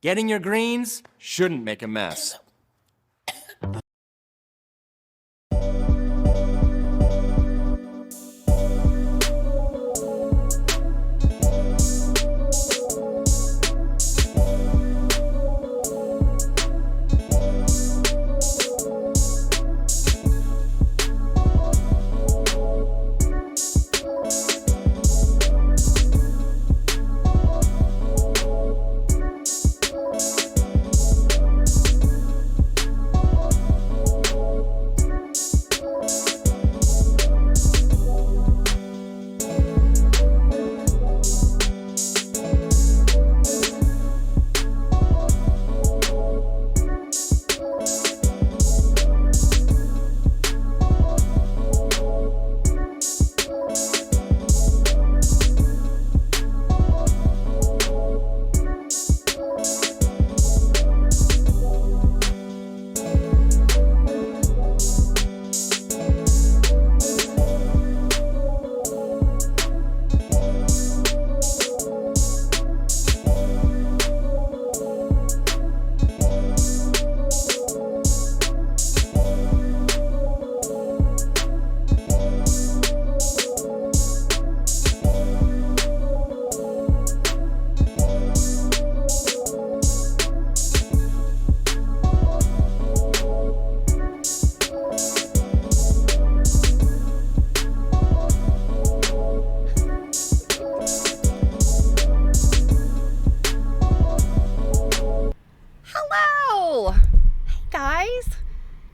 Getting your greens shouldn't make a mess.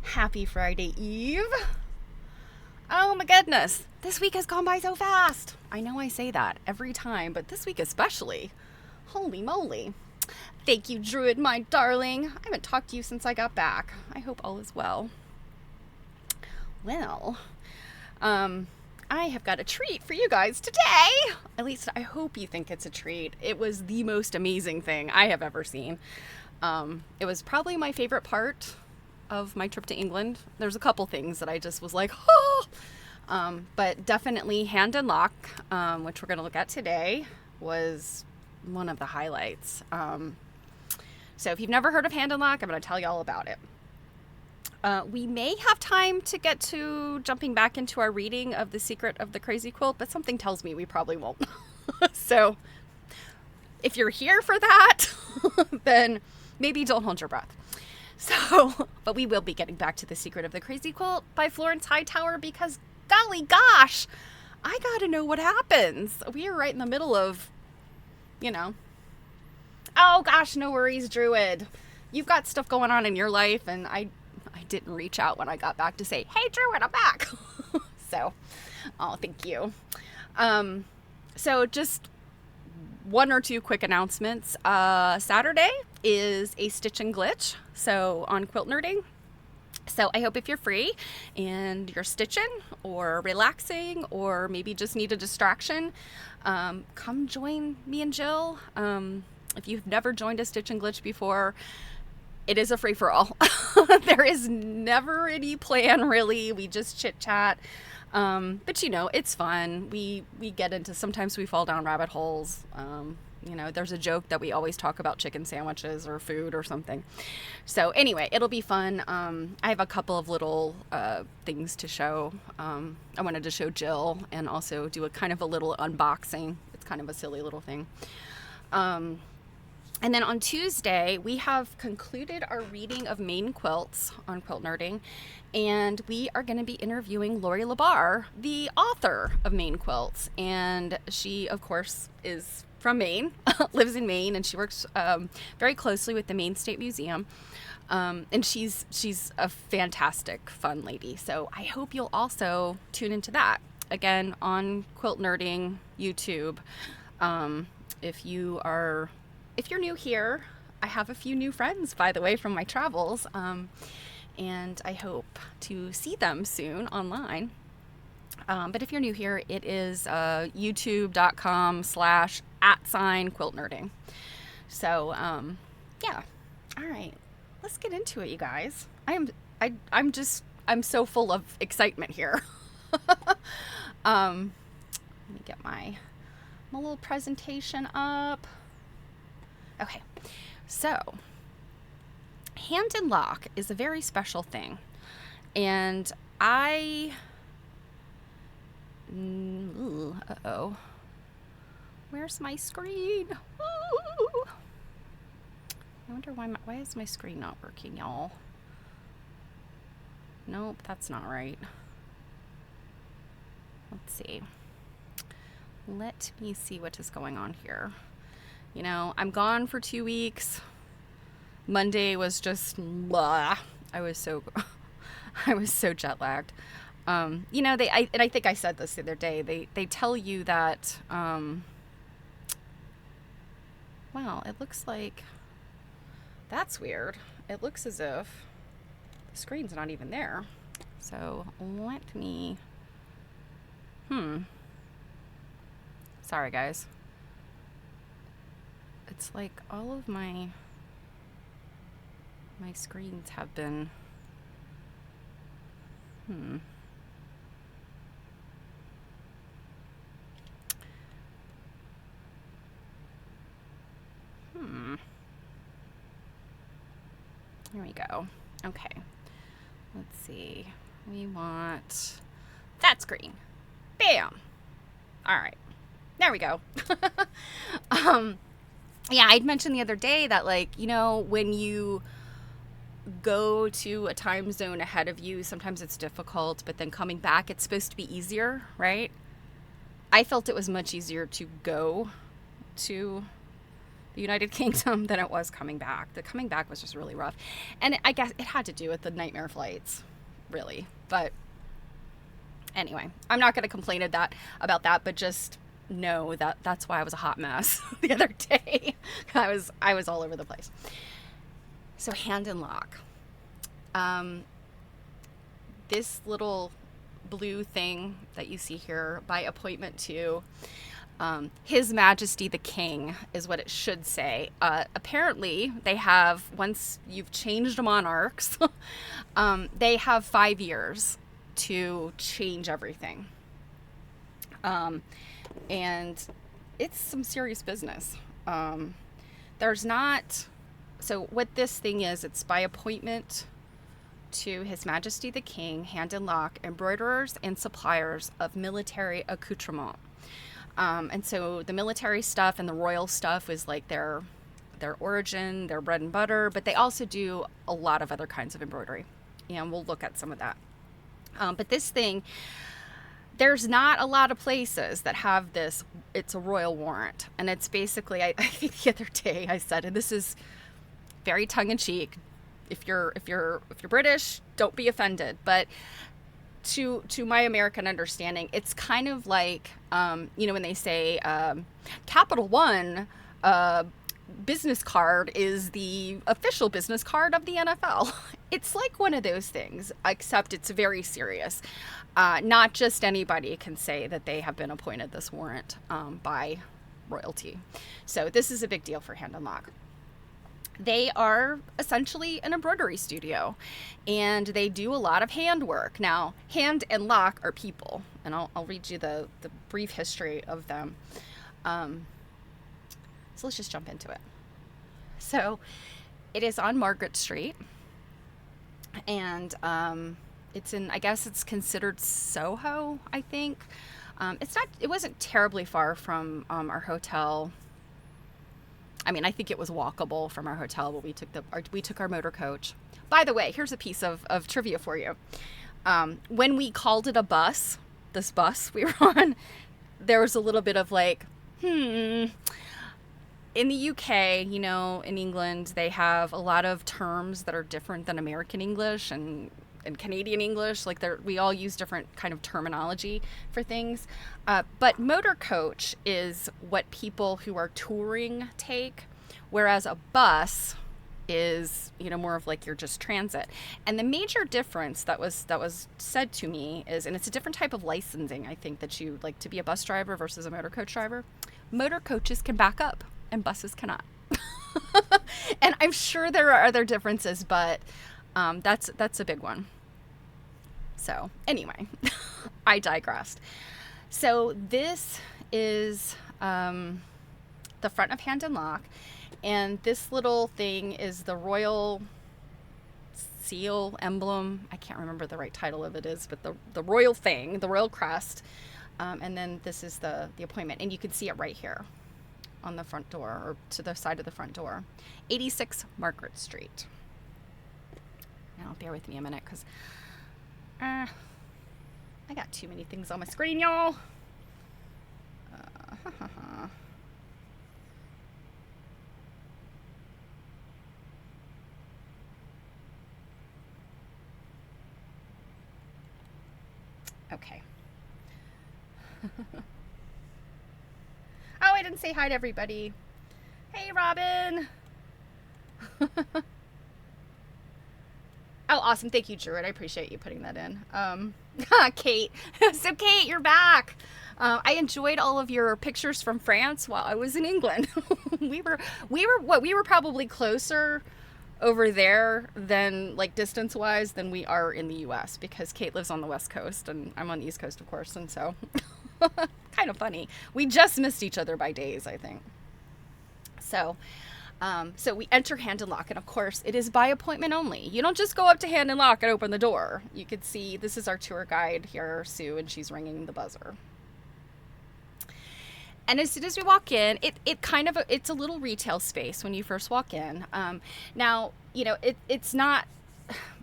Happy Friday Eve. Oh my goodness, this week has gone by so fast. I know I say that every time, but this week especially. Holy moly. Thank you, Druid, my darling. I haven't talked to you since I got back. I hope all is well. Well, I have got a treat for you guys today. At least I hope you think it's a treat. It was the most amazing thing I have ever seen. It was probably my favorite part of my trip to England. There's a couple things that I just was like, oh! But definitely Hand and Lock, which we're going to look at today, was one of the highlights. So if you've never heard of Hand and Lock, I'm going to tell you all about it. We may have time to get to jumping back into our reading of The Secret of the Crazy Quilt, but something tells me we probably won't. So if you're here for that, then maybe don't hold your breath. So, but we will be getting back to The Secret of the Crazy Quilt by Florence Hightower because, golly gosh, I gotta know what happens. We are right in the middle of, oh gosh, no worries, Druid. You've got stuff going on in your life, and I didn't reach out when I got back to say, hey, Druid, I'm back. So, oh, thank you. So just one or two quick announcements. Saturday is a stitch and glitch, so on Quilt Nerding. So I hope if you're free and you're stitching or relaxing or maybe just need a distraction, come join me and Jill. If you've never joined a stitch and glitch before, it is a free-for-all. There is never any plan, really. We just chit-chat. But it's fun. We get into, sometimes we fall down rabbit holes. There's a joke that we always talk about chicken sandwiches or food or something. So anyway, it'll be fun. I have a couple of little things to show. I wanted to show Jill and also do a kind of a little unboxing. It's kind of a silly little thing. And then on Tuesday, we have concluded our reading of Maine quilts on Quilt Nerding, and we are going to be interviewing Lori LaBar, the author of Maine quilts. And she, of course, is from Maine, lives in Maine, and she works very closely with the Maine State Museum. And she's a fantastic, fun lady. So I hope you'll also tune into that. Again, on Quilt Nerding YouTube. If you're new here, I have a few new friends, by the way, from my travels, and I hope to see them soon online. But if you're new here, it is youtube.com/@quiltnerding. So, yeah. All right. Let's get into it, you guys. I'm so full of excitement here. Let me get my little presentation up. Okay, So, hand and lock is a very special thing. And uh-oh. Where's my screen? Ooh. I wonder why is my screen not working, y'all? Nope, that's not right. Let's see. Let me see what is going on here. You know, I'm gone for 2 weeks. Monday was just blah. I was so jet lagged. You know, I think I said this the other day. They tell you that wow, it looks like that's weird. It looks as if the screen's not even there. So let me sorry guys. It's like all of my screens have been Here we go. Okay. Let's see. We want that screen. Bam. All right. There we go. Yeah, I'd mentioned the other day that, like, you know, when you go to a time zone ahead of you, sometimes it's difficult, but then coming back, it's supposed to be easier, right? I felt it was much easier to go to the United Kingdom than it was coming back. The coming back was just really rough. And I guess it had to do with the nightmare flights, really. But anyway, I'm not going to complain about that, but just know that that's why I was a hot mess the other day. I was all over the place. So hand and lock. This little blue thing that you see here, by appointment to His Majesty the King is what it should say. Apparently they have, once you've changed monarchs, they have 5 years to change everything. And it's some serious business. There's not, so what this thing is, it's by appointment to His Majesty the King, hand and lock, embroiderers and suppliers of military accoutrement. And so the military stuff and the royal stuff is like their origin, their bread and butter, but they also do a lot of other kinds of embroidery. And we'll look at some of that. But this thing, there's not a lot of places that have this. It's a royal warrant. And it's basically, I think the other day I said, and this is very tongue-in-cheek, if you're British, don't be offended. But to my American understanding, it's kind of like, you know, when they say Capital One business card is the official business card of the NFL. It's like one of those things, except it's very serious. Not just anybody can say that they have been appointed this warrant by royalty. So this is a big deal for Hand and Lock. They are essentially an embroidery studio, and they do a lot of handwork. Now, Hand and Lock are people, and I'll read you the brief history of them. So let's just jump into it. So it is on Margaret Street, and it's in, I guess it's considered Soho, I think. It wasn't terribly far from our hotel. I mean, I think it was walkable from our hotel, but we took our motor coach. By the way, here's a piece of trivia for you. When we called it a bus, this bus we were on, there was a little bit of like, in the UK, you know, in England, they have a lot of terms that are different than American English and Canadian English. Like we all use different kind of terminology for things. But motor coach is what people who are touring take, whereas a bus is, you know, more of like your just transit. And the major difference that was said to me is, and it's a different type of licensing, I think, that you like to be a bus driver versus a motor coach driver. Motor coaches can back up and buses cannot. And I'm sure there are other differences, but that's a big one. So anyway, I digressed. So this is the front of Hand and Lock, And this little thing is the royal seal emblem. I can't remember the right title of it is, but the royal thing, the royal crest. And then this is the appointment, and you can see it right here on the front door, or to the side of the front door. 86 Margaret Street. Now bear with me a minute, because I got too many things on my screen, y'all. Okay. Oh, I didn't say hi to everybody. Hey, Robin. Oh, awesome. Thank you, Druid. I appreciate you putting that in. Kate. So, Kate, you're back. I enjoyed all of your pictures from France while I was in England. we were probably closer over there than, like, distance-wise than we are in the U.S. because Kate lives on the West Coast and I'm on the East Coast, of course, and so kind of funny. We just missed each other by days, I think. So we enter Hand and Lock, and of course it is by appointment only. You don't just go up to Hand and Lock and open the door. You could see this is our tour guide here, Sue, and she's ringing the buzzer. And as soon as we walk in, it's a little retail space when you first walk in. Now, you know, it's not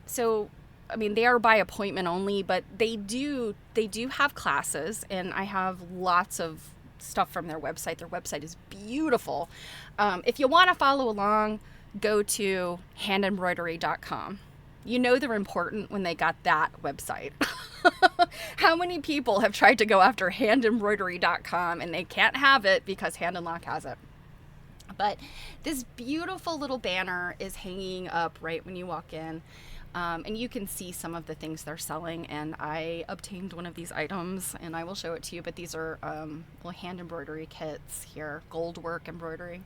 so. I mean, they are by appointment only, but they do have classes, and I have lots of stuff from their website. Their website is beautiful. If you want to follow along, go to handembroidery.com. You know they're important when they got that website. How many people have tried to go after handembroidery.com and they can't have it because Hand and Lock has it? But this beautiful little banner is hanging up right when you walk in. And you can see some of the things they're selling, and I obtained one of these items and I will show it to you, but these are little hand embroidery kits here, gold work embroidery.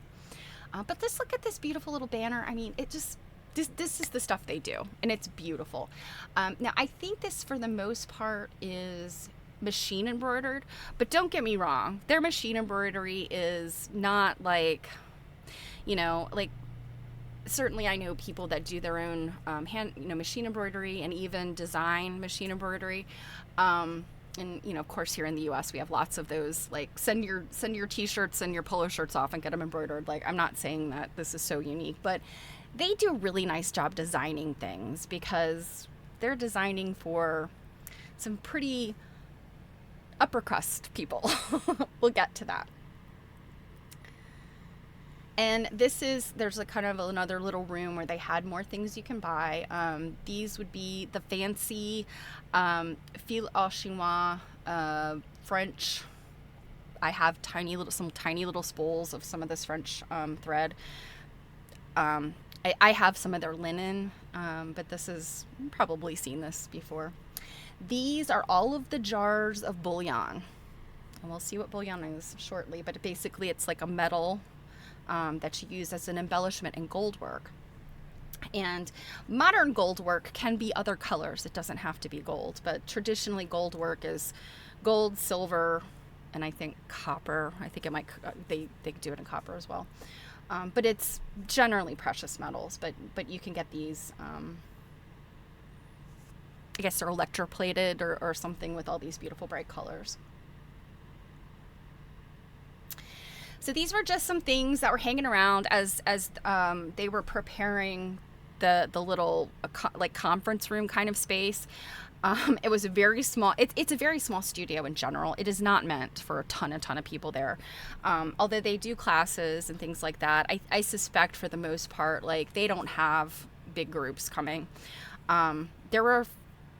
But look at this beautiful little banner. I mean, it just, this is the stuff they do, and it's beautiful. Now, I think this, for the most part, is machine embroidered, but don't get me wrong, their machine embroidery is not like, you know, like, certainly I know people that do their own machine embroidery and even design machine embroidery. And, you know, of course, here in the U.S. we have lots of those, like, send your t-shirts and your polo shirts off and get them embroidered. Like, I'm not saying that this is so unique, but they do a really nice job designing things because they're designing for some pretty upper crust people. We'll get to that. And there's a kind of another little room where they had more things you can buy. These would be the fancy fil au chinois, French. I have some tiny little spools of some of this French thread. I have some of their linen, but you've probably seen this before. These are all of the jars of bullion. And we'll see what bullion is shortly, but basically it's like a metal that you use as an embellishment in gold work. And modern gold work can be other colors. It doesn't have to be gold, but traditionally gold work is gold, silver, and I think copper. I think they do it in copper as well. But it's generally precious metals, but you can get these, I guess they're electroplated or something with all these beautiful bright colors. So these were just some things that were hanging around as they were preparing the little like conference room kind of space. It was a very small. It's a very small studio in general. It is not meant for a ton of people there. Although they do classes and things like that, I suspect for the most part, like, they don't have big groups coming. There were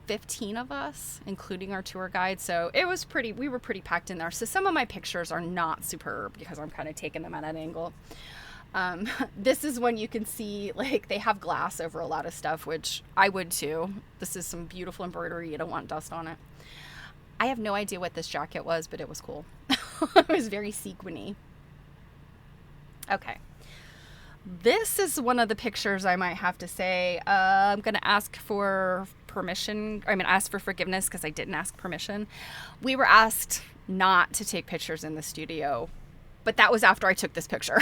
15 of us, including our tour guide, so we were pretty packed in there. So some of my pictures are not superb because I'm kind of taking them at an angle. This is when you can see, like, they have glass over a lot of stuff, which I would too. This is some beautiful embroidery. You don't want dust on it. I have no idea what this jacket was, but it was cool. It was very sequiny. Okay. This is one of the pictures I might have to say. I'm going to ask for permission. Ask for forgiveness because I didn't ask permission. We were asked not to take pictures in the studio, but that was after I took this picture.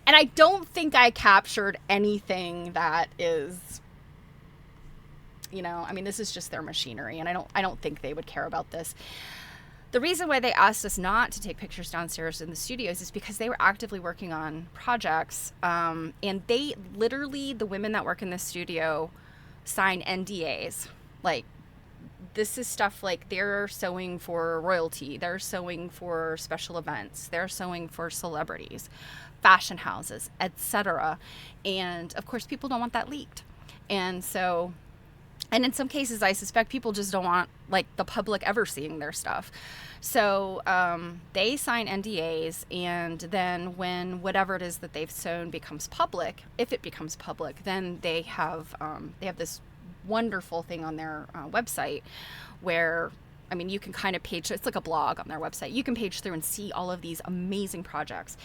And I don't think I captured anything that is, I mean, this is just their machinery, and I don't think they would care about this. The reason why they asked us not to take pictures downstairs in the studios is because they were actively working on projects, and they literally, the women that work in the studio, sign NDAs. Like, this is stuff like they're sewing for royalty, they're sewing for special events, they're sewing for celebrities, fashion houses, etc. And of course, people don't want that leaked. And so, and in some cases, I suspect people just don't want like the public ever seeing their stuff. So they sign NDAs, and then when whatever it is that they've sewn becomes public, if it becomes public, then they have this wonderful thing on their website where, I mean, you can kind of page, it's like a blog on their website. You can page through and see all of these amazing projects.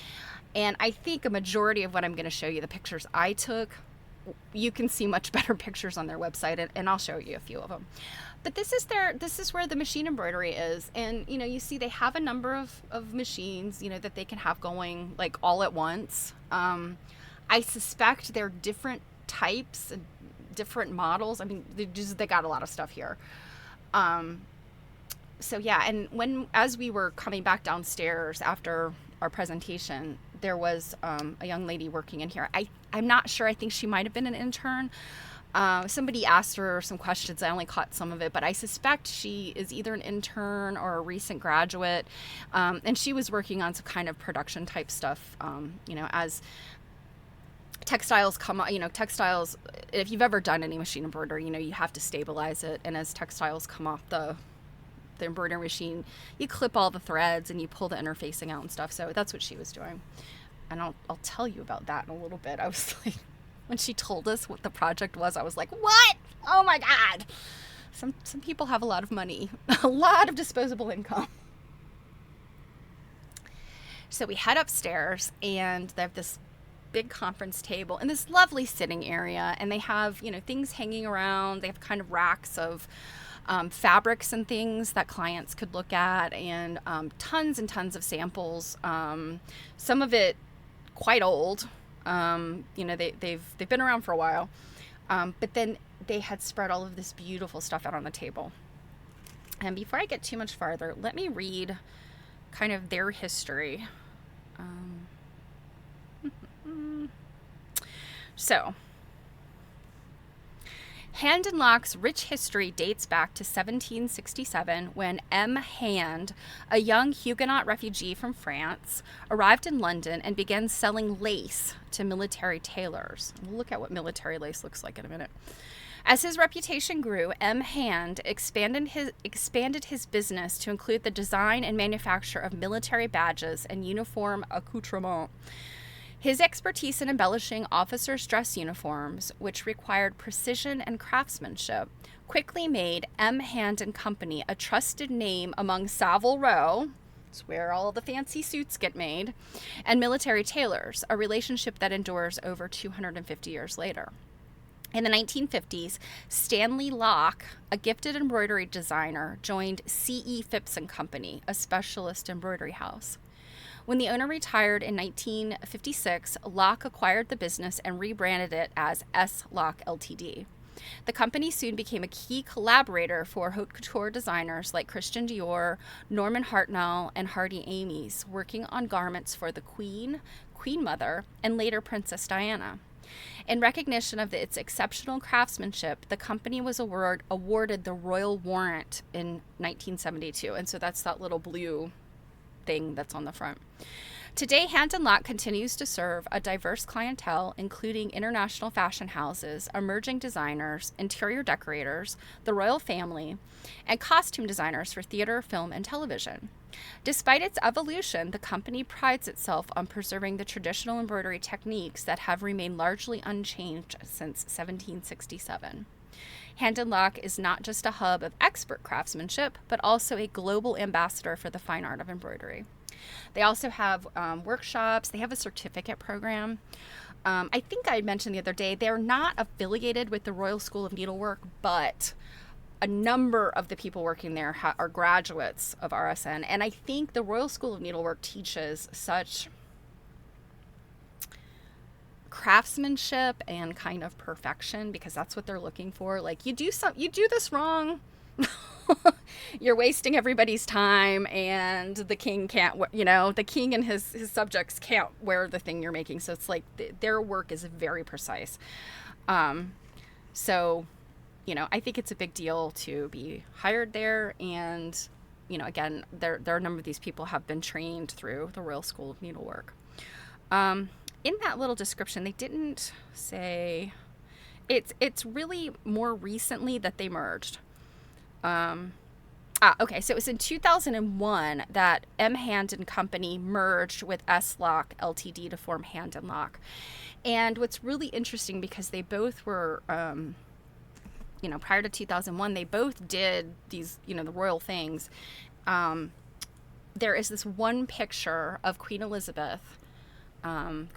And I think a majority of what I'm going to show you, the pictures I took, you can see much better pictures on their website, and I'll show you a few of them. But this is where the machine embroidery is. And, you see they have a number of machines, that they can have going like all at once. I suspect they're different types and different models. I mean, they got a lot of stuff here. So yeah, and as we were coming back downstairs after our presentation, there was a young lady working in here. I'm not sure. I think she might have been an intern. Somebody asked her some questions. I only caught some of it, but I suspect she is either an intern or a recent graduate. And she was working on some kind of production type stuff, as textiles come, textiles, if you've ever done any machine embroidery, you have to stabilize it. And as textiles come off the embroidery machine, you clip all the threads and you pull the interfacing out and stuff. So that's what she was doing. And I'll tell you about that in a little bit. I was like, when she told us what the project was, I was like, what? Oh my God. Some people have a lot of money, a lot of disposable income. So we head upstairs, and they have this big conference table and this lovely sitting area, and they have things hanging around. They have kind of racks of fabrics and things that clients could look at, and tons and tons of samples, some of it quite old. They've been around for a while, but then they had spread all of this beautiful stuff out on the table. And before I get too much farther, let me read kind of their history. So, Hand and Lock's rich history dates back to 1767, when M. Hand, a young Huguenot refugee from France, arrived in London and began selling lace to military tailors. We'll look at what military lace looks like in a minute. As his reputation grew, M. Hand expanded his business to include the design and manufacture of military badges and uniform accoutrements. His expertise in embellishing officers' dress uniforms, which required precision and craftsmanship, quickly made M. Hand and Company a trusted name among Savile Row, it's where all the fancy suits get made, and military tailors, a relationship that endures over 250 years later. In the 1950s, Stanley Locke, a gifted embroidery designer, joined C.E. Phipps and Company, a specialist embroidery house. When the owner retired in 1956, Locke acquired the business and rebranded it as S. Locke Ltd. The company soon became a key collaborator for haute couture designers like Christian Dior, Norman Hartnell, and Hardy Amies, working on garments for the Queen, Queen Mother, and later Princess Diana. In recognition of its exceptional craftsmanship, the company was awarded the Royal Warrant in 1972, and so that's that little blue thing that's on the front. Today, Hand and Lock continues to serve a diverse clientele, including international fashion houses, emerging designers, interior decorators, the royal family, and costume designers for theater, film, and television. Despite its evolution, the company prides itself on preserving the traditional embroidery techniques that have remained largely unchanged since 1767. Hand and Lock is not just a hub of expert craftsmanship, but also a global ambassador for the fine art of embroidery. They also have workshops. They have a certificate program. I think I mentioned the other day, they're not affiliated with the Royal School of Needlework, but a number of the people working there are graduates of RSN. And I think the Royal School of Needlework teaches such craftsmanship and kind of perfection, because that's what they're looking for. Like, you do this wrong, you're wasting everybody's time, and the king can't, the king and his subjects can't wear the thing you're making. So it's like their work is very precise. So, I think it's a big deal to be hired there. And, again, there are a number of these people have been trained through the Royal School of Needlework. In that little description, they didn't say, it's really more recently that they merged. Okay, so it was in 2001 that M. Hand and Company merged with S. Lock Ltd. To form Hand and Lock. And what's really interesting, because they both were, prior to 2001, they both did these, the royal things. There is this one picture of Queen Elizabeth II.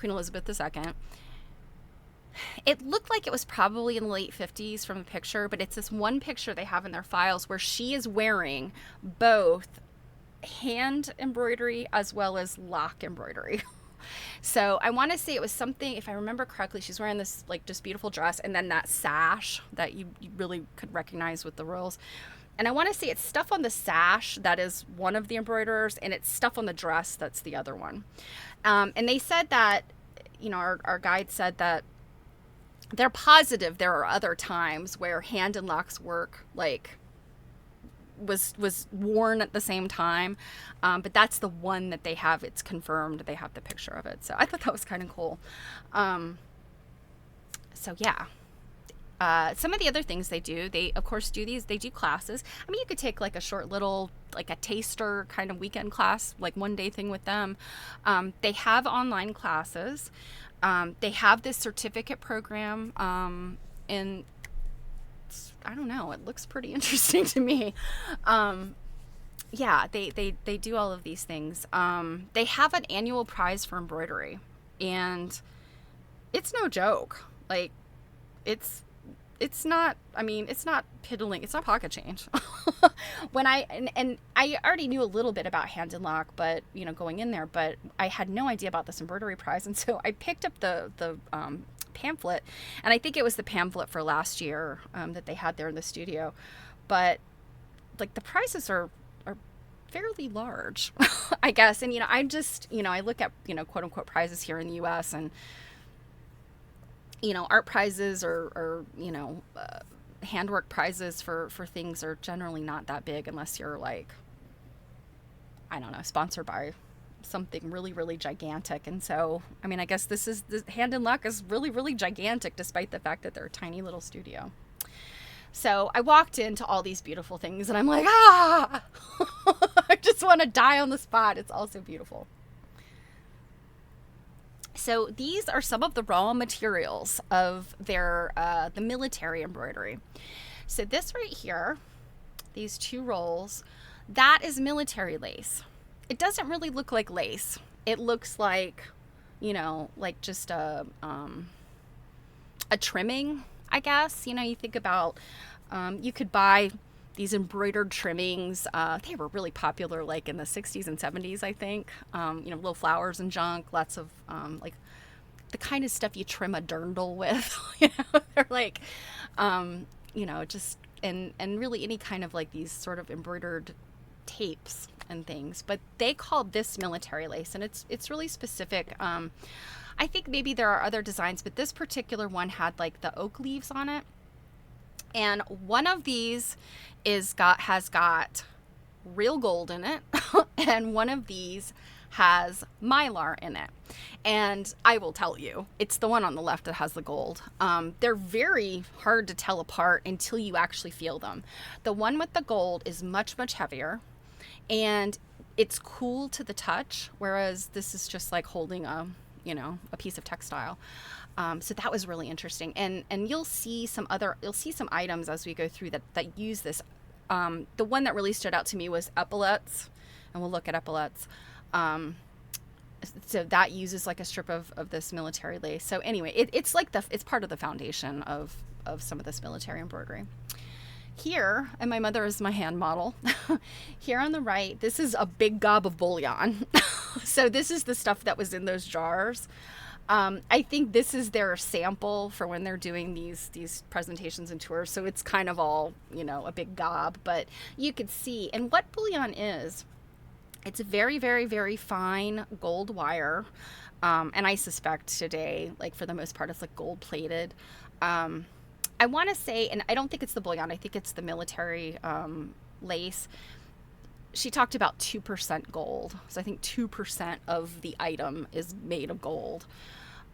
It looked like it was probably in the late 50s from the picture, but it's this one picture they have in their files where she is wearing both hand embroidery as well as lock embroidery. So I want to say it was something, if I remember correctly, she's wearing this like just beautiful dress, and then that sash that you really could recognize with the royals. And I want to say it's stuff on the sash that is one of the embroiderers, and it's stuff on the dress that's the other one. And they said that, our guide said that they're positive there are other times where Hand and Lock's work like was worn at the same time, but that's the one that they have. It's confirmed. They have the picture of it. So I thought that was kind of cool. So yeah. Some of the other things they do, they of course they do classes. I mean, you could take like a short little, like a taster kind of weekend class, like one day thing with them. They have online classes. They have this certificate program, and I don't know, it looks pretty interesting to me. Yeah, they do all of these things. They have an annual prize for embroidery, and it's no joke. Like, it's not, it's not piddling, it's not pocket change. When I already knew a little bit about Hand and Lock, but, going in there, but I had no idea about this embroidery prize. And so I picked up the pamphlet, and I think it was the pamphlet for last year, that they had there in the studio. But like, the prizes are fairly large, I guess. And, I'm just, I look at, quote unquote prizes here in the US, and, art prizes or handwork prizes for things are generally not that big, unless you're like, I don't know, sponsored by something really, really gigantic. And so, I guess this Hand and Lock is really, really gigantic, despite the fact that they're a tiny little studio. So I walked into all these beautiful things, and I'm like, I just want to die on the spot. It's all so beautiful. So these are some of the raw materials of their the military embroidery. So this right here, these two rolls, that is military lace. It doesn't really look like lace. It looks like, like just a trimming, I guess. You think about, you could buy these embroidered trimmings. They were really popular like in the 60s and 70s, I think. Little flowers and junk, lots of like the kind of stuff you trim a dirndl with. They're like, just, and really any kind of like these sort of embroidered tapes and things. But they called this military lace, and it's really specific. I think maybe there are other designs, but this particular one had like the oak leaves on it. And one of these has got real gold in it, and one of these has mylar in it. And I will tell you, it's the one on the left that has the gold. They're very hard to tell apart until you actually feel them. The one with the gold is much, much heavier, and it's cool to the touch, whereas this is just like holding a piece of textile. So that was really interesting. And you'll see some items as we go through that use this. The one that really stood out to me was epaulets, and we'll look at epaulets. So that uses like a strip of this military lace. So anyway, it's like it's part of the foundation of some of this military embroidery. Here, and my mother is my hand model, here on the right, this is a big gob of bouillon. So this is the stuff that was in those jars. I think this is their sample for when they're doing these presentations and tours. So it's kind of all, a big gob, but you could see. And what bullion is, it's a very, very, very fine gold wire. And I suspect today, like for the most part, it's like gold plated. I want to say, and I don't think it's the bullion, I think it's the military lace. She talked about 2% gold. So I think 2% of the item is made of gold.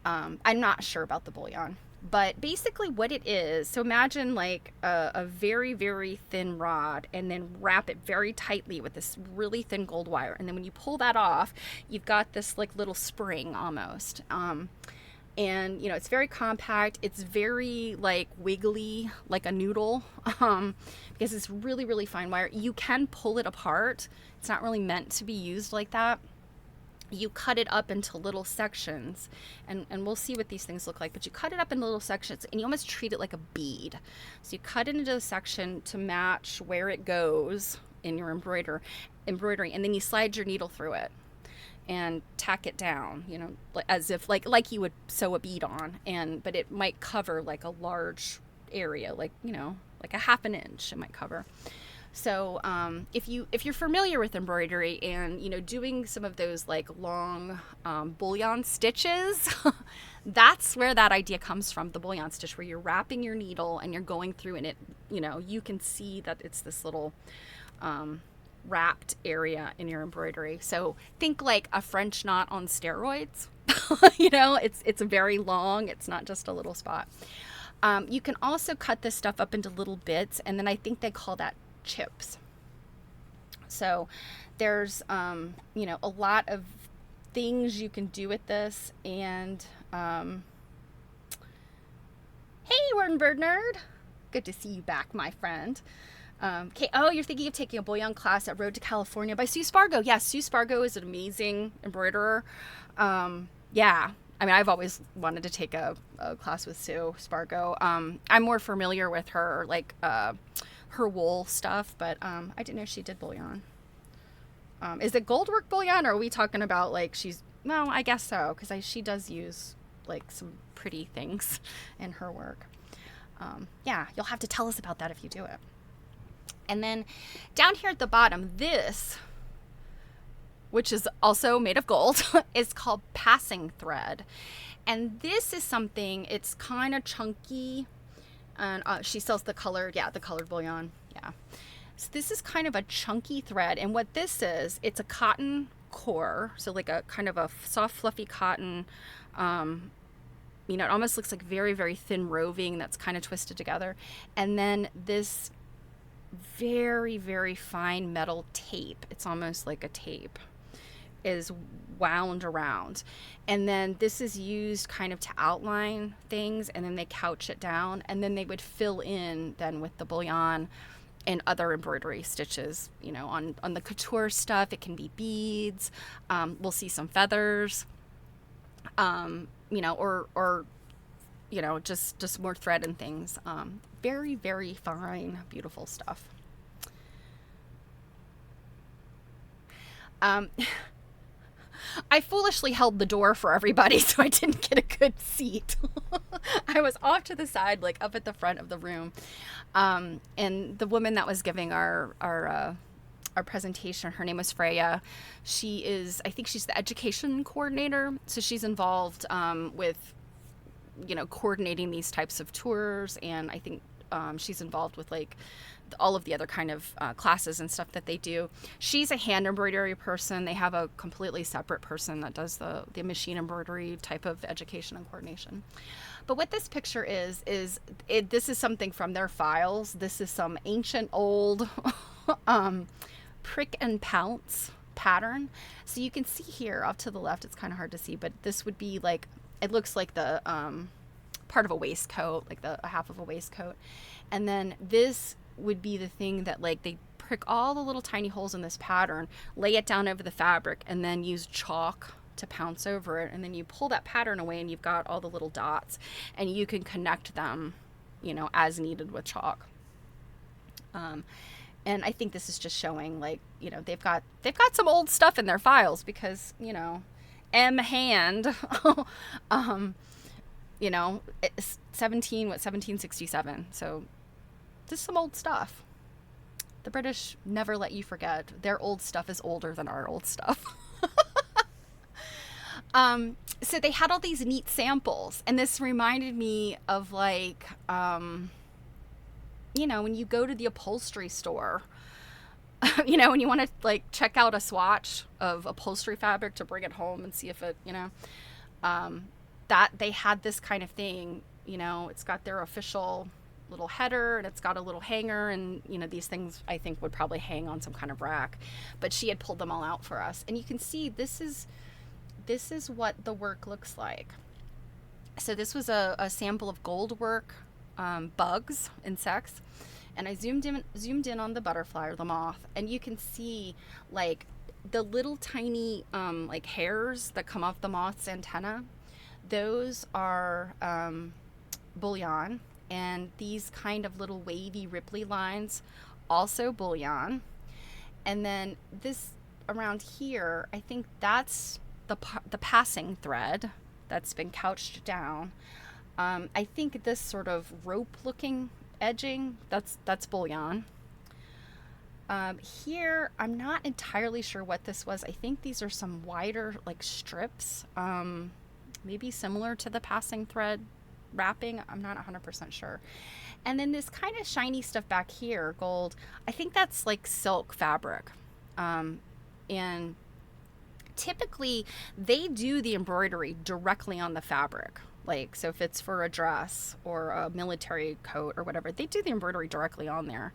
I'm not sure about the bullion, but basically what it is, so imagine like a very, very thin rod, and then wrap it very tightly with this really thin gold wire. And then when you pull that off, you've got this like little spring almost. And it's very compact. It's very like wiggly, like a noodle, because it's really, really fine wire. You can pull it apart. It's not really meant to be used like that. You cut it up into little sections, and we'll see what these things look like, but you cut it up into little sections, and you almost treat it like a bead. So you cut it into a section to match where it goes in your embroidery, and then you slide your needle through it and tack it down, as if like you would sew a bead on, but it might cover like a large area, like a half an inch it might cover. So if you're familiar with embroidery and doing some of those like long bullion stitches, that's where that idea comes from, the bullion stitch, where you're wrapping your needle and you're going through, and it you can see that it's this little wrapped area in your embroidery. So think like a French knot on steroids. It's very long. It's not just a little spot. You can also cut this stuff up into little bits, and then I think they call that chips. So there's a lot of things you can do with this. And hey, Word Bird Nerd, good to see you back, my friend. Okay. Oh, you're thinking of taking a bullion class at Road to California by Sue Spargo. Yeah, Sue Spargo is an amazing embroiderer. Yeah, I mean, I've always wanted to take a class with Sue Spargo. I'm more familiar with her, like her wool stuff, but I didn't know she did bullion. Is it goldwork bullion, or are we talking about like no, I guess so, because she does use like some pretty things in her work. Yeah, you'll have to tell us about that if you do it. And then down here at the bottom, this, which is also made of gold, is called passing thread. And this is something, it's kind of chunky. And she sells the colored bullion. Yeah. So this is kind of a chunky thread. And what this is, it's a cotton core. So like a kind of a soft, fluffy cotton. It almost looks like very, very thin roving that's kind of twisted together. And then this very, very fine metal tape, it's almost like a tape, is wound around. And then this is used kind of to outline things, and then they couch it down, and then they would fill in then with the bullion and other embroidery stitches. On the couture stuff, it can be beads. We'll see some feathers, or just more thread and things. Very, very fine, beautiful stuff. I foolishly held the door for everybody, so I didn't get a good seat. I was off to the side, like up at the front of the room. And the woman that was giving our presentation, her name was Freya. I think she's the education coordinator. So she's involved with coordinating these types of tours, and I think she's involved with like all of the other kind of classes and stuff that they do. She's a hand embroidery person. They have a completely separate person that does the machine embroidery type of education and coordination. But what this picture is this is something from their files. This is some ancient old prick and pounce pattern. So you can see here off to the left, it's kind of hard to see, but this would be like, it looks like the part of a waistcoat, like a half of a waistcoat. And then this would be the thing that like they prick all the little tiny holes in this pattern, lay it down over the fabric, and then use chalk to pounce over it. And then you pull that pattern away and you've got all the little dots, and you can connect them, as needed with chalk. And I think this is just showing like, they've got some old stuff in their files, because, M hand. You know, 1767. So this is some old stuff. The British never let you forget. Their old stuff is older than our old stuff. So they had all these neat samples, and this reminded me of like, you know, when you go to the upholstery store, you know, when you want to like check out a swatch of upholstery fabric to bring it home and see if it, you know, that they had this kind of thing, you know, it's got their official little header and it's got a little hanger, and you know, these things I think would probably hang on some kind of rack, but she had pulled them all out for us, and you can see this is what the work looks like. So this was a sample of gold work, bugs, insects, and I zoomed in on the butterfly or the moth, and you can see like the little tiny like hairs that come off the moth's antenna. Those are bullion, and these kind of little wavy ripply lines, also bullion. And then this around here, I think that's the passing thread that's been couched down. I think this sort of rope looking edging, that's bullion. Here, I'm not entirely sure what this was. I think these are some wider like strips, maybe similar to the passing thread wrapping. I'm not 100% sure. And then this kind of shiny stuff back here, gold, I think that's like silk fabric. And typically they do the embroidery directly on the fabric. Like, so if it's for a dress or a military coat or whatever, they do the embroidery directly on there.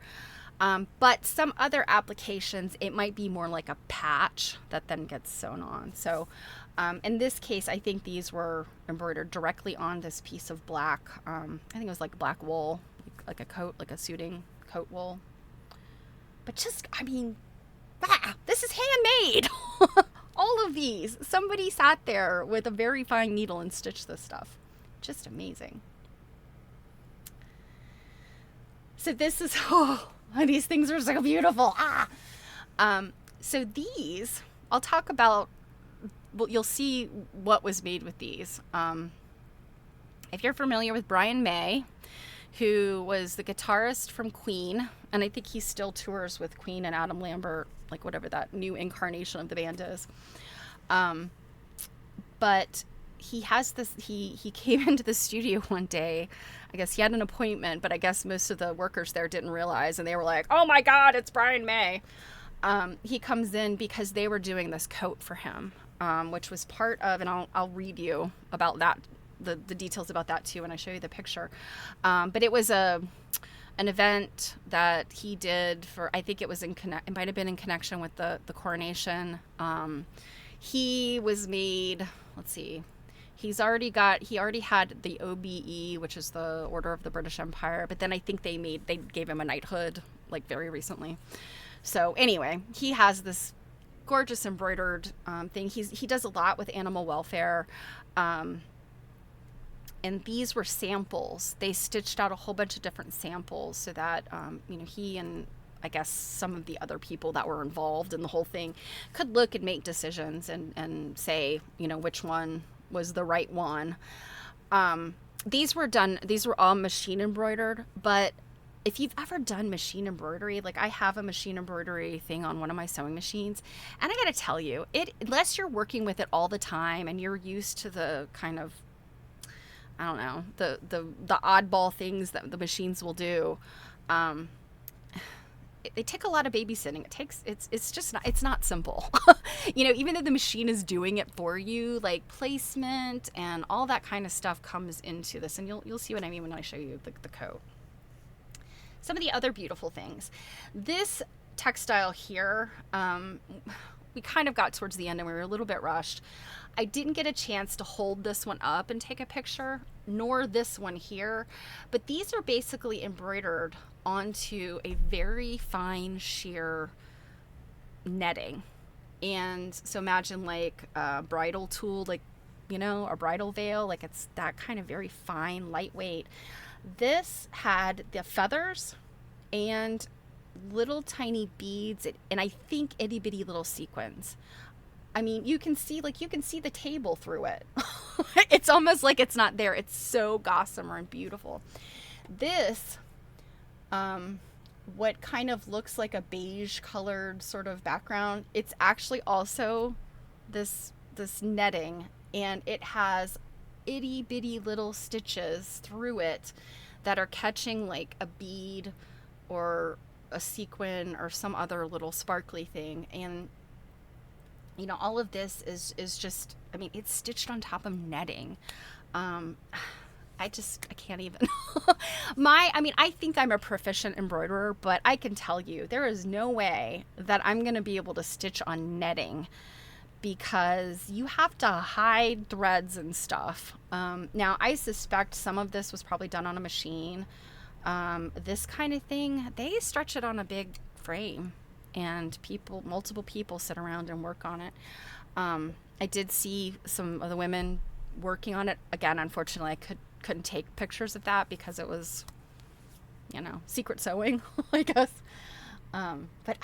But some other applications, it might be more like a patch that then gets sewn on. So in this case, I think these were embroidered directly on this piece of black, I think it was like black wool, like a coat, like a suiting coat wool. But just, I mean, this is handmade. All of these. Somebody sat there with a very fine needle and stitched this stuff. Just amazing. So this is, these things are so beautiful. So these, I'll talk about, well, you'll see what was made with these. If you're familiar with Brian May, who was the guitarist from Queen, and I think he still tours with Queen and Adam Lambert, like whatever that new incarnation of the band is. But he has this, he came into the studio one day. I guess he had an appointment, but I guess most of the workers there didn't realize, and they were like, oh my God, it's Brian May. He comes in because they were doing this coat for him, which was part of, and I'll read you about that, the details about that too when I show you the picture. But it was an event that he did for, I think it was it might have been in connection with the coronation. He was made, let's see, he already had the OBE, which is the Order of the British Empire, but then I think they gave him a knighthood like very recently. So anyway, he has this gorgeous embroidered thing. He does a lot with animal welfare. And these were samples. They stitched out a whole bunch of different samples so that, you know, he and I guess some of the other people that were involved in the whole thing could look and make decisions and say, you know, which one was the right one. These were all machine embroidered, but if you've ever done machine embroidery, like I have a machine embroidery thing on one of my sewing machines, and I gotta tell you, unless you're working with it all the time and you're used to the kind of, I don't know, the oddball things that the machines will do, they take a lot of babysitting. It's not simple. You know, even though the machine is doing it for you, like placement and all that kind of stuff comes into this, and you'll see what I mean when I show you the coat. Some of the other beautiful things. This textile here, we kind of got towards the end and we were a little bit rushed. I didn't get a chance to hold this one up and take a picture, nor this one here, but these are basically embroidered onto a very fine sheer netting. And so imagine like a bridal tool, like, you know, a bridal veil, like it's that kind of very fine, lightweight. This had the feathers and little tiny beads, and I think itty bitty little sequins. I mean, you can see the table through it. It's almost like it's not there. It's so gossamer and beautiful. This, what kind of looks like a beige colored sort of background, it's actually also this netting, and it has itty bitty little stitches through it that are catching like a bead or a sequin or some other little sparkly thing. And you know, all of this is just, I mean, it's stitched on top of netting. I can't even. I think I'm a proficient embroiderer, but I can tell you there is no way that I'm going to be able to stitch on netting, because you have to hide threads and stuff. Now, I suspect some of this was probably done on a machine. This kind of thing, they stretch it on a big frame, and multiple people sit around and work on it. I did see some of the women working on it. Again, unfortunately, I couldn't take pictures of that because it was, you know, secret sewing, I guess. But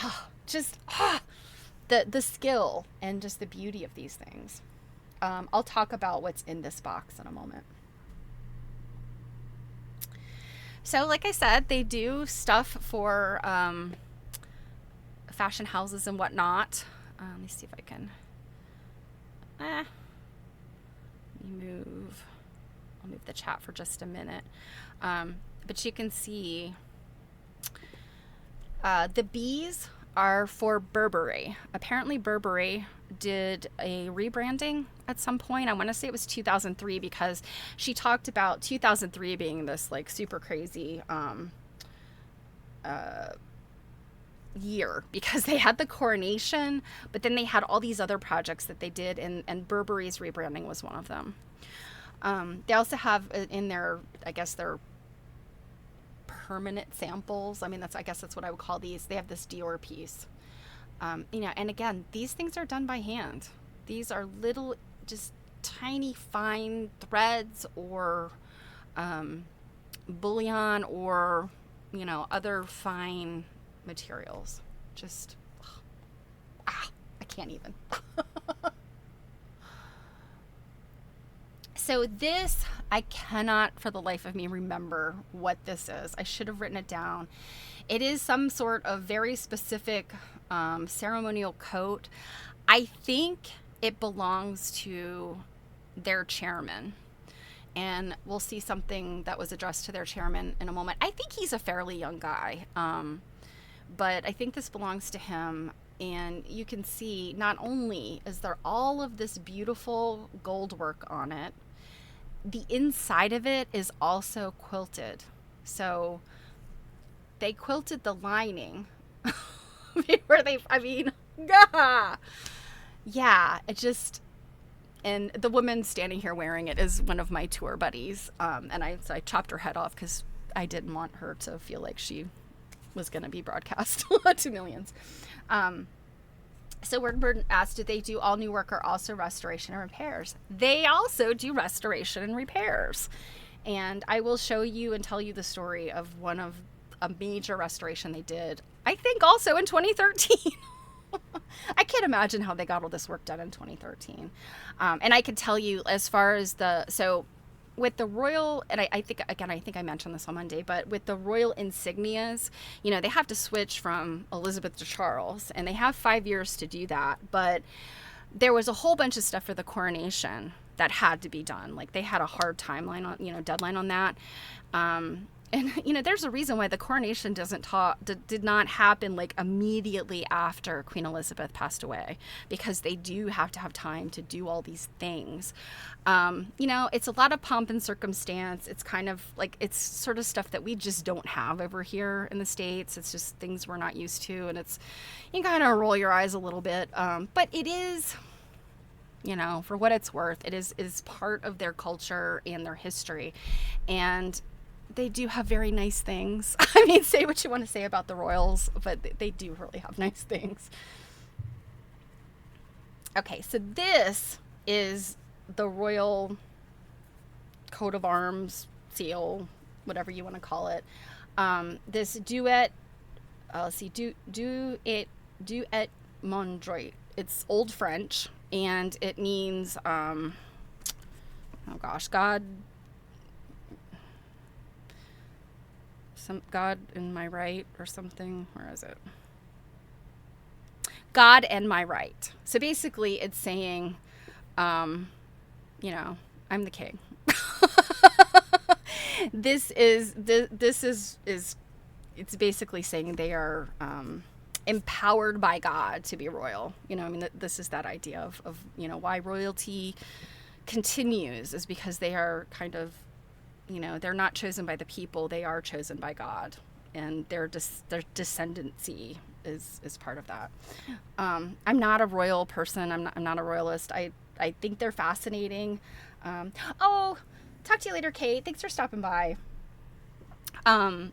the skill and just the beauty of these things. I'll talk about what's in this box in a moment. So like I said, they do stuff for fashion houses and whatnot. Let me see if I can I'll move the chat for just a minute. But you can see the bees are for Burberry. Apparently Burberry did a rebranding at some point. I want to say it was 2003, because she talked about 2003 being this like super crazy year, because they had the coronation, but then they had all these other projects that they did, and Burberry's rebranding was one of them. They also have in their, I guess, their permanent samples. I guess that's what I would call these. They have this Dior piece. You know, and again, these things are done by hand. These are little, just tiny, fine threads or bullion or, you know, other fine materials. Just, I can't even. So this, I cannot for the life of me remember what this is. I should have written it down. It is some sort of very specific ceremonial coat. I think it belongs to their chairman. And we'll see something that was addressed to their chairman in a moment. I think he's a fairly young guy. But I think this belongs to him. And you can see not only is there all of this beautiful gold work on it, the inside of it is also quilted. So they quilted the lining where yeah, it just, and the woman standing here wearing it is one of my tour buddies. And I chopped her head off because I didn't want her to feel like she was going to be broadcast to millions. So we're asked, do they do all new work or also restoration and repairs? They also do restoration and repairs. And I will show you and tell you the story of a major restoration they did, I think also in 2013. I can't imagine how they got all this work done in 2013. And I could tell you as far as with the royal, and I think I mentioned this on Monday, but with the royal insignias, you know, they have to switch from Elizabeth to Charles, and they have 5 years to do that. But there was a whole bunch of stuff for the coronation that had to be done. Like, they had a hard deadline on that. And, you know, there's a reason why the coronation did not happen like immediately after Queen Elizabeth passed away, because they do have to have time to do all these things. You know, it's a lot of pomp and circumstance. It's kind of like, it's sort of stuff that we just don't have over here in the States. It's just things we're not used to. And you kind of roll your eyes a little bit. But it is, you know, for what it's worth, it is part of their culture and their history. And they do have very nice things. I mean, say what you want to say about the royals, but they do really have nice things. Okay, so this is the royal coat of arms, seal, whatever you want to call it. This duet, let's see, duet Mondroit. It's Old French, and it means, oh gosh, God in my right or something. Where is it? God and my right. So basically it's saying, I'm the king. This is it's basically saying they are empowered by God to be royal. This is that idea of why royalty continues is because they are kind of, they're not chosen by the people, they are chosen by God, and their descendancy is part of that. I'm not a royal person. I'm not a royalist. I think they're fascinating. Talk to you later, Kate. Thanks for stopping by. But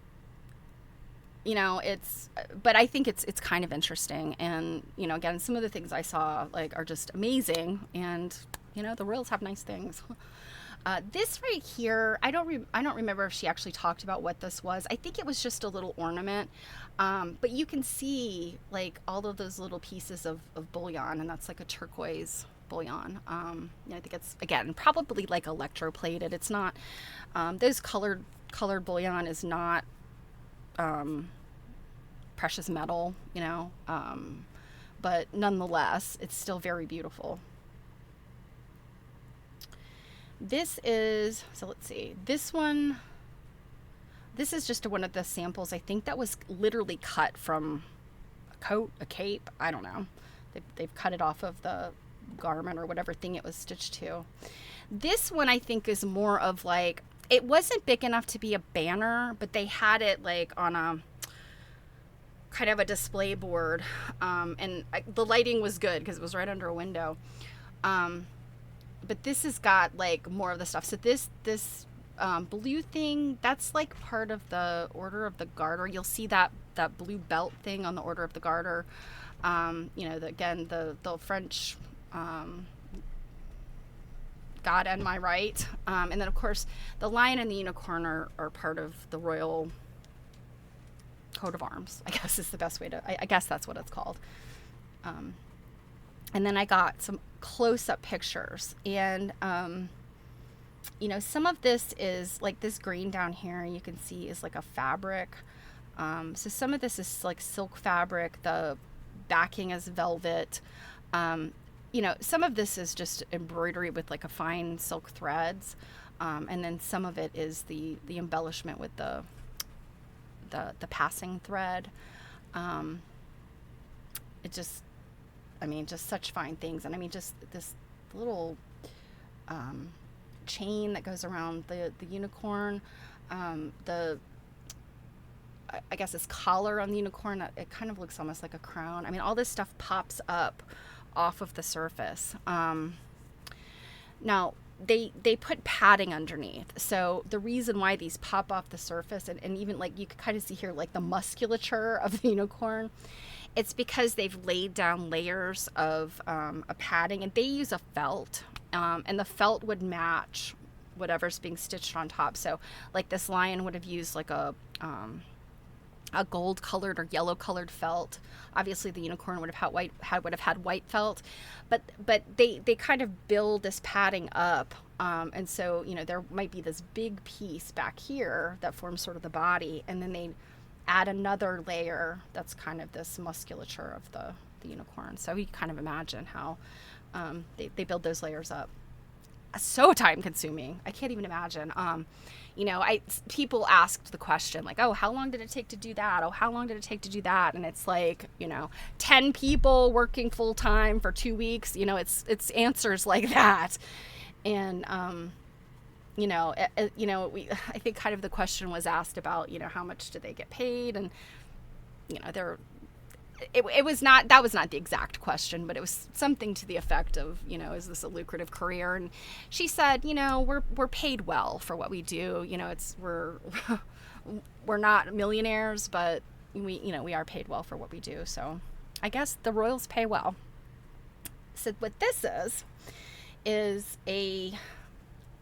I think it's kind of interesting. And, again, some of the things I saw are just amazing. And, the royals have nice things. This right here, I don't remember if she actually talked about what this was. I think it was just a little ornament. But you can see all of those little pieces of bullion, and that's a turquoise bullion. I think it's, again, probably electroplated. It's not, those colored bullion is not precious metal, but nonetheless, it's still very beautiful. This is, so let's see, this is just one of the samples, I think, that was literally cut from a coat, a cape, I don't know. They've cut it off of the garment or whatever thing it was stitched to. This one, I think, is more of it wasn't big enough to be a banner, but they had it on a kind of a display board, and the lighting was good because it was right under a window. But this has got more of the stuff. So this blue thing, that's part of the Order of the Garter. You'll see that blue belt thing on the Order of the Garter. The French God and my right. And then, of course, the lion and the unicorn are part of the royal coat of arms, I guess is the best way to, I guess that's what it's called. And then I got some close-up pictures. And, some of this is this green down here, you can see is a fabric. So some of this is silk fabric. The backing is velvet. Some of this is just embroidery with a fine silk threads. And then some of it is the embellishment with the passing thread. Just such fine things. And just this little chain that goes around the unicorn. I guess this collar on the unicorn, it kind of looks almost like a crown. All this stuff pops up off of the surface. Now, they put padding underneath. So the reason why these pop off the surface, and even you can kind of see here the musculature of the unicorn, it's because they've laid down layers of a padding, and they use a felt, and the felt would match whatever's being stitched on top. So this lion would have used a gold colored or yellow colored felt. Obviously the unicorn would have had white felt, but they kind of build this padding up. And so, there might be this big piece back here that forms sort of the body, and then they add another layer that's kind of this musculature of the unicorn. So you kind of imagine how they build those layers up. So time consuming. I can't even imagine. People asked the question oh, how long did it take to do that? Oh, how long did it take to do that? And it's 10 people working full time for 2 weeks. It's answers like that. And, I think kind of the question was asked about, how much do they get paid? And, it was not the exact question, but it was something to the effect of, is this a lucrative career? And she said, we're paid well for what we do. We're not millionaires, but we are paid well for what we do. So I guess the royals pay well. So what this is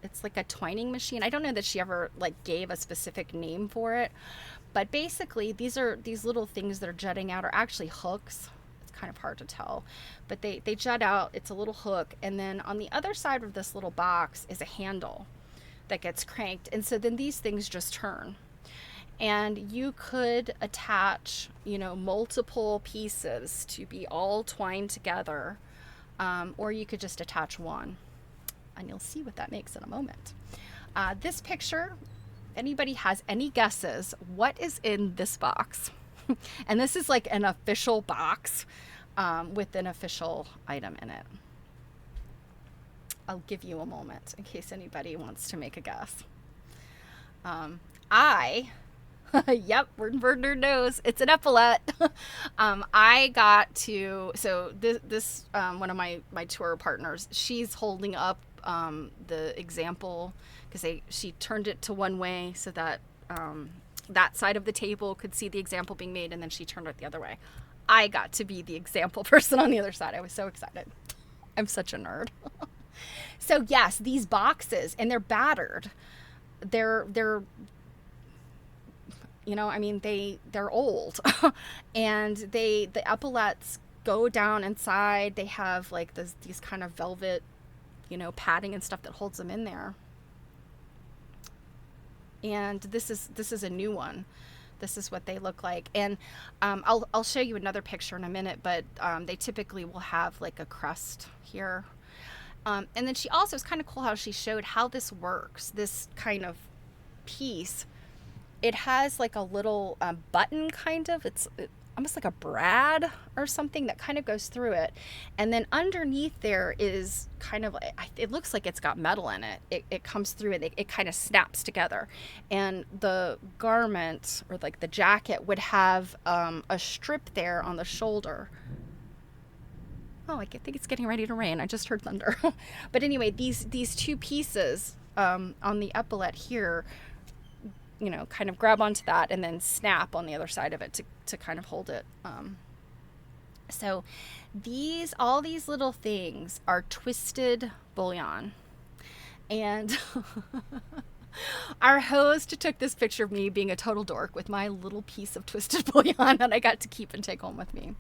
it's like a twining machine. I don't know that she ever gave a specific name for it, but basically these little things that are jutting out are actually hooks. kind of hard to tell, but they jut out. It's a little hook, and then on the other side of this little box is a handle that gets cranked, and so then these things just turn, and you could attach, you know, multiple pieces to be all twined together, or you could just attach one, and you'll see what that makes in a moment. This picture, anybody has any guesses what is in this box? And this is like an official box with an official item in it. I'll give you a moment in case anybody wants to make a guess. Yep, Word knows it's an epaulette. I got to, so this one of my tour partners, she's holding up the example, because she turned it to one way so that that side of the table could see the example being made, and then she turned it the other way. I got to be the example person on the other side. I was so excited. I'm such a nerd. So yes, these boxes, and they're battered. They're you know, I mean, they're old. And the epaulettes go down inside. They have like these kind of velvet, you know, padding and stuff that holds them in there. And this is a new one. This is what they look like. And I'll show you another picture in a minute, but they typically will have like a crest here. And then she also, it's kind of cool how she showed how this works. This kind of piece, it has like a little button kind of, it's almost like a brad or something that kind of goes through it. And then underneath there is kind of, it looks like it's got metal in it. It comes through and it kind of snaps together. And the garment, or like the jacket, would have a strip there on the shoulder. Oh, I think it's getting ready to rain. I just heard thunder. But anyway, these two pieces on the epaulette here, you know, kind of grab onto that and then snap on the other side of it to kind of hold it. So all these little things are twisted bullion. And our host took this picture of me being a total dork with my little piece of twisted bullion that I got to keep and take home with me.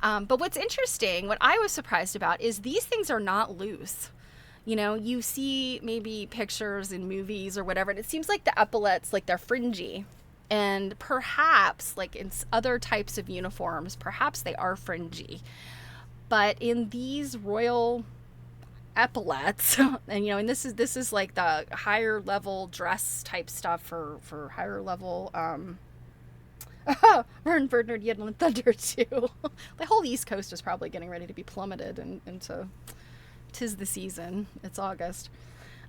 But what's interesting, what I was surprised about, is these things are not loose. You know, you see maybe pictures in movies or whatever, and it seems like the epaulettes, like they're fringy. And perhaps, like in other types of uniforms, perhaps they are fringy. But in these royal epaulettes, and you know, and this is like the higher level dress type stuff for higher level. Vern Bernard Yedlin and Thunder too. The whole East Coast is probably getting ready to be plummeted into. 'Tis the season. It's August.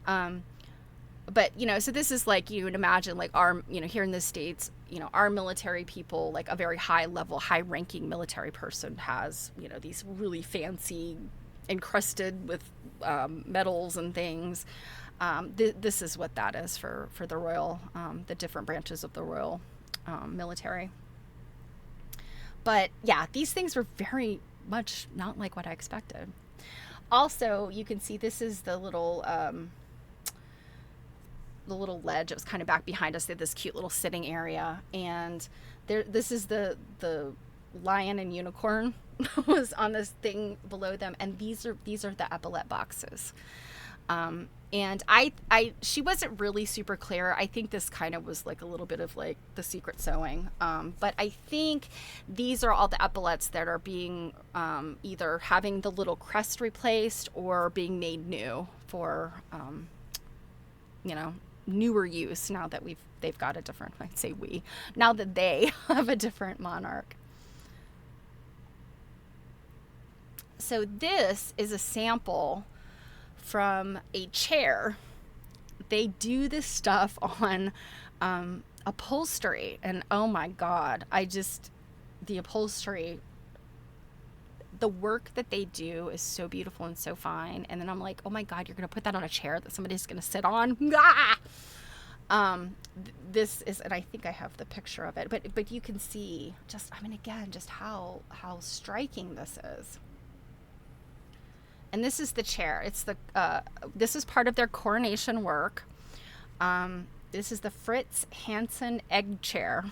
But, you know, so this is like, you would imagine like our, you know, here in the States, you know, our military people, like a very high level, high ranking military person has, you know, these really fancy, encrusted with medals and things. This is what that is for the royal, the different branches of the royal military. But yeah, these things were very much not like what I expected. Also, you can see this is the little ledge that was kind of back behind us. They had this cute little sitting area, and this is the lion and unicorn was on this thing below them, and these are the epaulette boxes. And she wasn't really super clear. I think this kind of was like a little bit of like the secret sewing. But I think these are all the epaulettes that are being either having the little crest replaced or being made new for, you know, newer use now that they've got a different, I'd say now that they have a different monarch. So this is a sample from a chair. They do this stuff on upholstery, and oh my god, the upholstery, the work that they do is so beautiful and so fine. And then I'm like, oh my god, you're gonna put that on a chair that somebody's gonna sit on? This is, and I think I have the picture of it, but you can see just, I mean, again, just how striking this is. And this is the chair. It's this is part of their coronation work. This is the Fritz Hansen egg chair.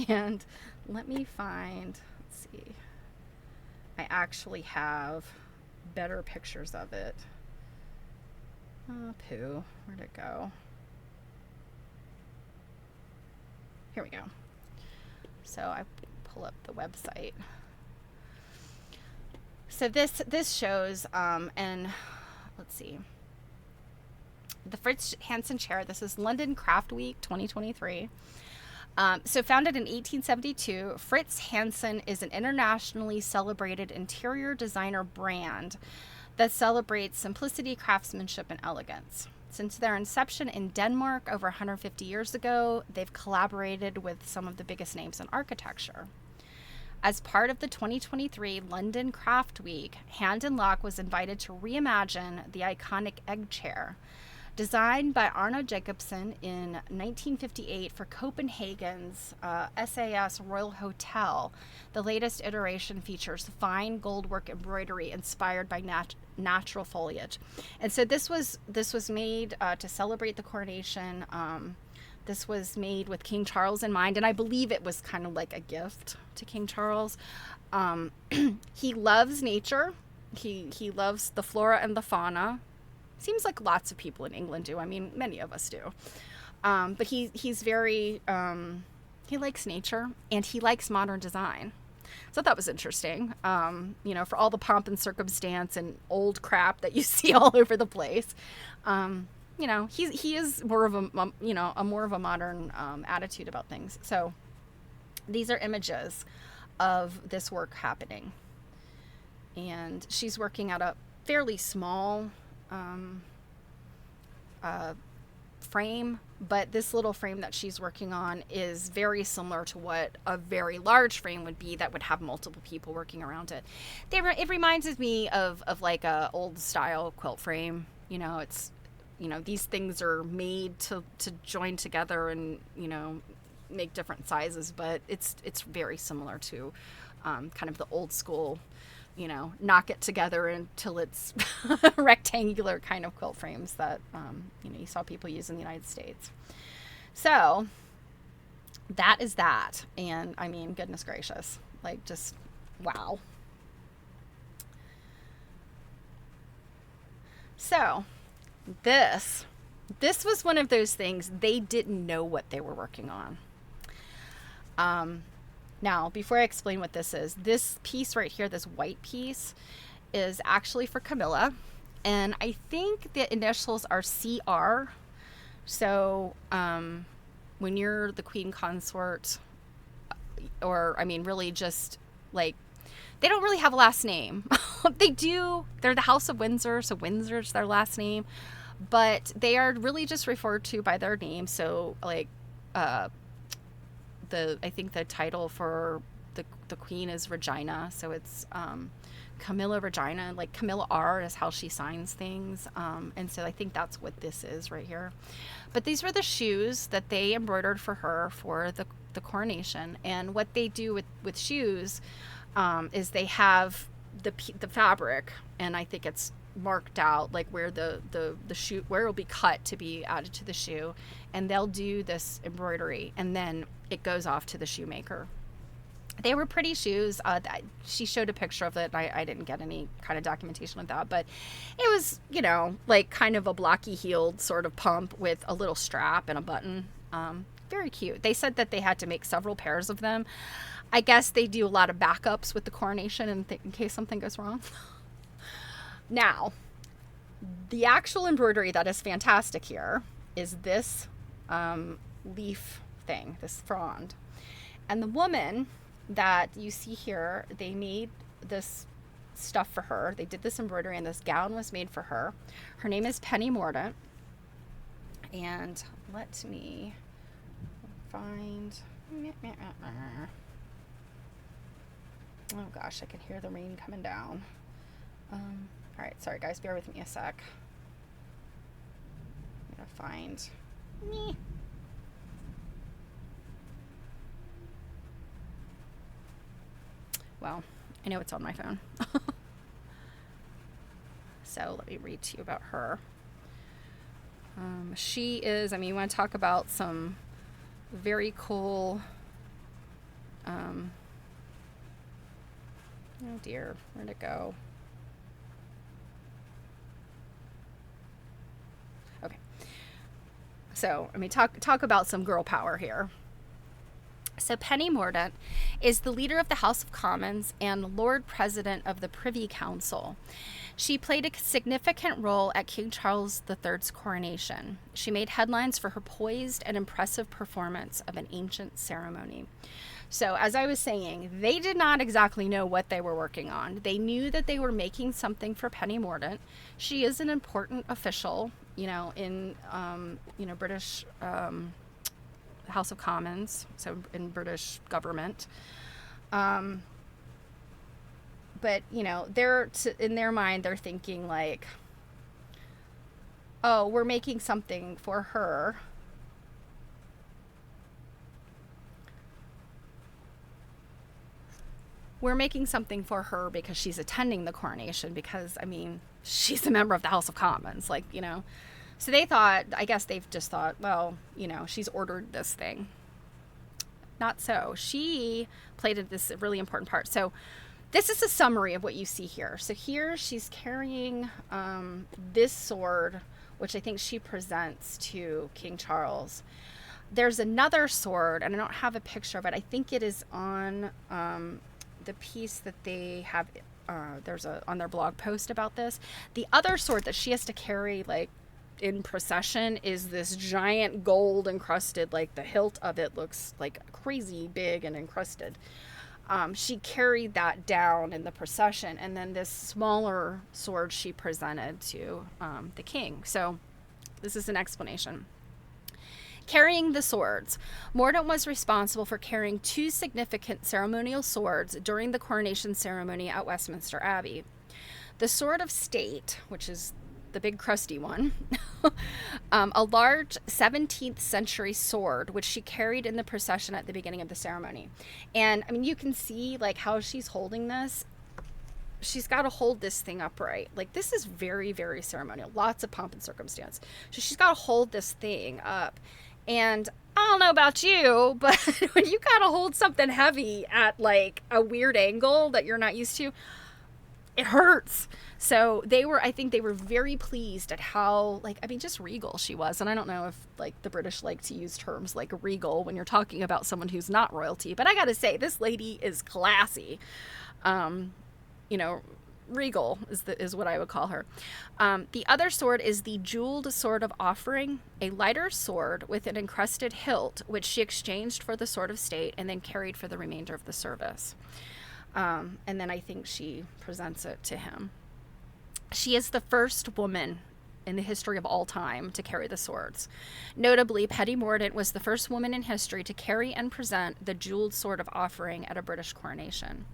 And let me find, let's see. I actually have better pictures of it. Oh, poo. Where'd it go? Here we go. So I pull up the website. So this shows, and let's see. The Fritz Hansen chair. This is London Craft Week 2023. So founded in 1872, Fritz Hansen is an internationally celebrated interior designer brand that celebrates simplicity, craftsmanship, and elegance. Since their inception in Denmark over 150 years ago, they've collaborated with some of the biggest names in architecture. As part of the 2023 London Craft Week, Hand and Lock was invited to reimagine the iconic egg chair. Designed by Arno Jacobsen in 1958 for Copenhagen's SAS Royal Hotel, the latest iteration features fine goldwork embroidery inspired by natural foliage. And so this was made to celebrate the coronation. This was made with King Charles in mind, and I believe it was kind of like a gift to King Charles. He loves nature. He loves the flora and the fauna. Seems like lots of people in England do. I mean, many of us do. But he's very, he likes nature and he likes modern design. So that was interesting. For all the pomp and circumstance and old crap that you see all over the place. He is more of a more of a modern attitude about things. So these are images of this work happening. And she's working at a fairly small frame, but this little frame that she's working on is very similar to what a very large frame would be that would have multiple people working around it. It reminds me of like a old style quilt frame. It's these things are made to join together and make different sizes, but it's very similar to kind of the old school knock it together until it's rectangular kind of quilt frames that, you saw people use in the United States. So that is that. And I mean, goodness gracious, like just, wow. So this was one of those things they didn't know what they were working on. Now, before I explain what this is, this piece right here, this white piece, is actually for Camilla. And I think the initials are CR. So when you're the Queen Consort, or, I mean, really just, like, they don't really have a last name. They do. They're the House of Windsor, so Windsor's their last name. But they are really just referred to by their name. So, like, I think the title for the Queen is Regina, so it's Camilla Regina. Like Camilla R is how she signs things, and so I think that's what this is right here. But these were the shoes that they embroidered for her for the coronation. And what they do with shoes is they have the fabric, and I think it's marked out like where the shoe, where it'll be cut to be added to the shoe, and they'll do this embroidery, and then it goes off to the shoemaker. They were pretty shoes. She showed a picture of it. I didn't get any kind of documentation of that, but it was, like kind of a blocky heeled sort of pump with a little strap and a button. Very cute. They said that they had to make several pairs of them. I guess they do a lot of backups with the coronation in case something goes wrong. Now, the actual embroidery that is fantastic here is this leaf thing, this frond. And the woman that you see here, they made this stuff for her. They did this embroidery, and this gown was made for her. Her name is Penny Mordaunt. And let me find... Oh gosh, I can hear the rain coming down. All right, sorry guys, bear with me a sec. I'm gonna find me. Well, I know it's on my phone. So let me read to you about her. She is, I mean, you want to talk about some very cool Oh dear, where'd it go? Okay. So, I mean, talk about some girl power here. So Penny Mordaunt is the leader of the House of Commons and Lord President of the Privy Council. She played a significant role at King Charles III's coronation. She made headlines for her poised and impressive performance of an ancient ceremony. So, as I was saying, they did not exactly know what they were working on. They knew that they were making something for Penny Mordaunt. She is an important official, in British House of Commons, so in British government. But, they're in their mind, they're thinking like, oh, we're making something for her. We're making something for her because she's attending the coronation, because, I mean, she's a member of the House of Commons, So they thought, I guess they've just thought, well, she's ordered this thing. Not so. She played this really important part. So this is a summary of what you see here. So here she's carrying this sword, which I think she presents to King Charles. There's another sword, and I don't have a picture of it. I think it is on the piece that they have. There's on their blog post about this. The other sword that she has to carry, in procession, is this giant gold encrusted, the hilt of it looks crazy big and encrusted. She carried that down in the procession, and then this smaller sword she presented to the king. So this is an explanation. Carrying the swords. Mordaunt was responsible for carrying 2 significant ceremonial swords during the coronation ceremony at Westminster Abbey. The sword of state, which is the big crusty one, a large 17th century sword, which she carried in the procession at the beginning of the ceremony. And I mean, you can see how she's holding this. She's got to hold this thing upright. This is very, very ceremonial, lots of pomp and circumstance. So she's got to hold this thing up. And I don't know about you, but when you got to hold something heavy at a weird angle that you're not used to, it hurts. So I think they were very pleased at how, just regal she was. And I don't know if, the British like to use terms like regal when you're talking about someone who's not royalty. But I got to say, this lady is classy. Regal is what I would call her. The other sword is the jeweled sword of offering, a lighter sword with an encrusted hilt, which she exchanged for the sword of state and then carried for the remainder of the service. And then I think she presents it to him. She is the first woman in the history of all time to carry the swords. Notably, Penny Mordaunt was the first woman in history to carry and present the jeweled sword of offering at a British coronation.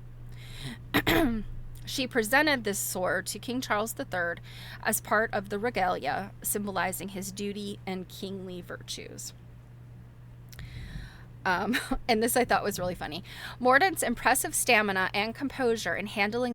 She presented this sword to King Charles III as part of the regalia, symbolizing his duty and kingly virtues. And this I thought was really funny. Mordaunt's impressive stamina and composure in handling